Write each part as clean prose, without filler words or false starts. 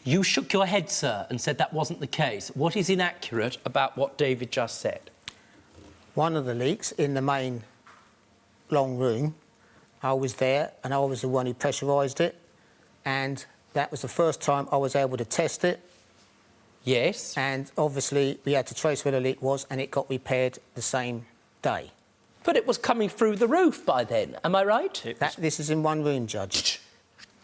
You shook your head, sir, and said that wasn't the case. What is inaccurate about what David just said? One of the leaks in the main long room, I was there and I was the one who pressurised it, and that was the first time I was able to test it. Yes. And obviously we had to trace where the leak was, and it got repaired the same day. But it was coming through the roof by then, am I right? This is in one room, Judge.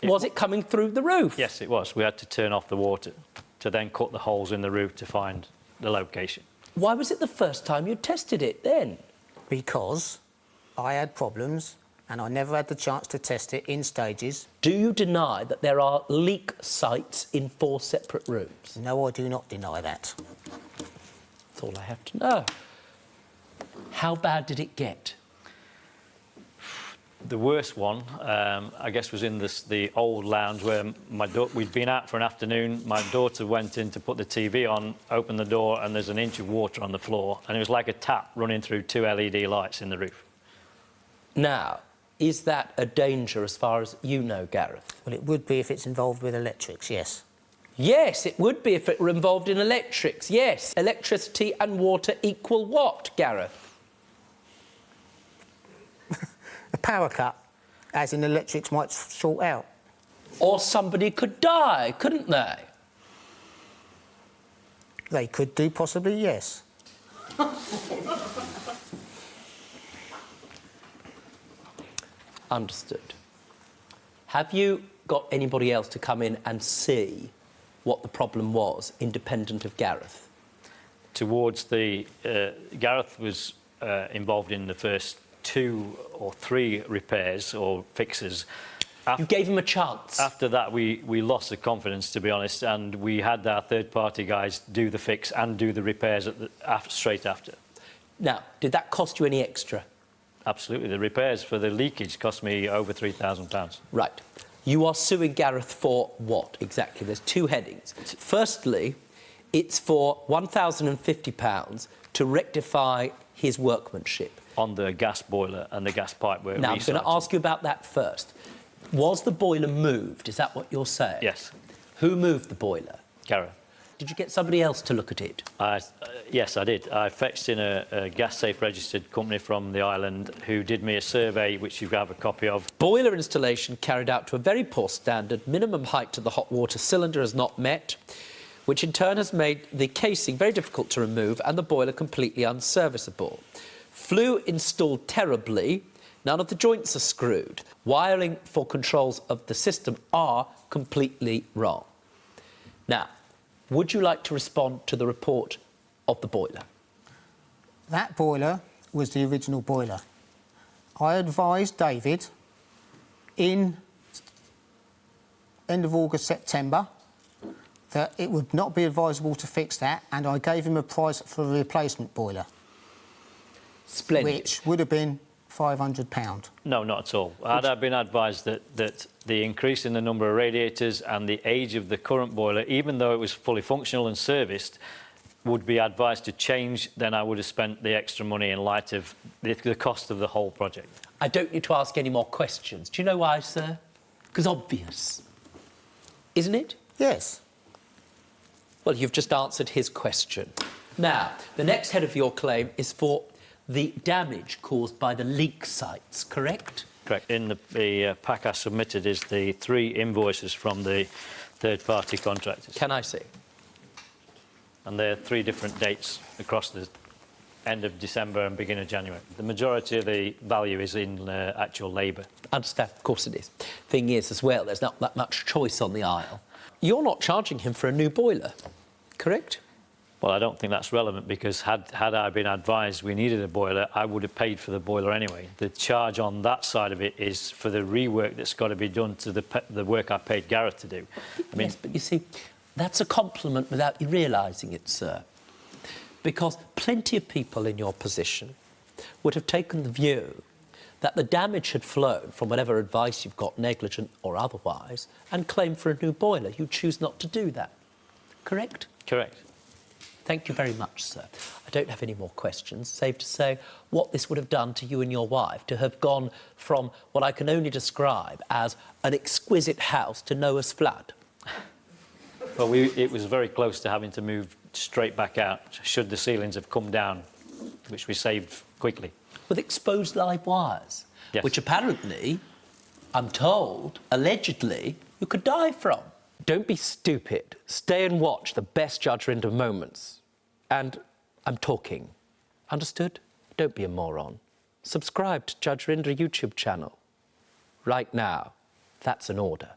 Was it coming through the roof? Yes, it was. We had to turn off the water to then cut the holes in the roof to find the location. Why was it the first time you tested it then? Because I had problems and I never had the chance to test it in stages. Do you deny that there are leak sites in 4 separate rooms? No, I do not deny that. That's all I have to know. How bad did it get? The worst one, I guess, was in the old lounge where we'd been out for an afternoon. My daughter went in to put the TV on, opened the door, and there's an inch of water on the floor, and it was like a tap running through 2 LED lights in the roof. Now, is that a danger as far as you know, Gareth? Well, it would be if it's involved with electrics, yes. Yes, it would be if it were involved in electrics, yes. Electricity and water equal what, Gareth? A power cut, as in electrics might short out. Or somebody could die, couldn't they? They could do, possibly, yes. Understood. Have you got anybody else to come in and see what the problem was, independent of Gareth? Towards the... Gareth was involved in the first 2 or 3 repairs or fixes. You gave him a chance. After that, we lost the confidence, to be honest, and we had our third-party guys do the fix and do the repairs straight after. Now, did that cost you any extra? Absolutely. The repairs for the leakage cost me over £3,000. Right. You are suing Gareth for what, exactly? There's 2 headings. Firstly, it's for £1,050 to rectify his workmanship. On the gas boiler and the gas pipe were Now, I'm going to ask you about that first. Was the boiler moved? Is that what you're saying? Yes. Who moved the boiler? Gareth. Did you get somebody else to look at it? Yes, I did. I fetched in a gas-safe registered company from the island who did me a survey, which you have a copy of. Boiler installation carried out to a very poor standard. Minimum height to the hot water cylinder is not met, which in turn has made the casing very difficult to remove and the boiler completely unserviceable. Flue installed terribly. None of the joints are screwed. Wiring for controls of the system are completely wrong. Now, would you like to respond to the report of the boiler? That boiler was the original boiler. I advised David in end of August, September, that it would not be advisable to fix that, and I gave him a price for a replacement boiler. Splendid. Which would have been £500. No, not at all. Had I been advised that the increase in the number of radiators and the age of the current boiler, even though it was fully functional and serviced, would be advised to change, then I would have spent the extra money in light of the cost of the whole project. I don't need to ask any more questions. Do you know why, sir? Because obvious. Isn't it? Yes. Well, you've just answered his question. Now, the next head of your claim is for the damage caused by the leak sites, correct? Correct. In the pack I submitted is the 3 invoices from the third-party contractors. Can I see? And they're 3 different dates across the end of December and beginning of January. The majority of the value is in actual labour. Understand, of course it is. Thing is, as well, there's not that much choice on the aisle. You're not charging him for a new boiler, correct? Well, I don't think that's relevant because had I been advised we needed a boiler, I would have paid for the boiler anyway. The charge on that side of it is for the rework that's got to be done to the work I paid Gareth to do. I mean, yes, but you see, that's a compliment without you realising it, sir. Because plenty of people in your position would have taken the view that the damage had flown from whatever advice you've got, negligent or otherwise, and claim for a new boiler. You choose not to do that, correct? Correct. Thank you very much, sir. I don't have any more questions. Safe to say what this would have done to you and your wife, to have gone from what I can only describe as an exquisite house to Noah's flood. Well, it was very close to having to move straight back out should the ceilings have come down, which we saved quickly. With exposed live wires, Yes. which apparently, I'm told, allegedly, you could die from. Don't be stupid. Stay and watch the best Judge Rinder moments. And I'm talking. Understood? Don't be a moron. Subscribe to Judge Rinder YouTube channel. Right now. That's an order.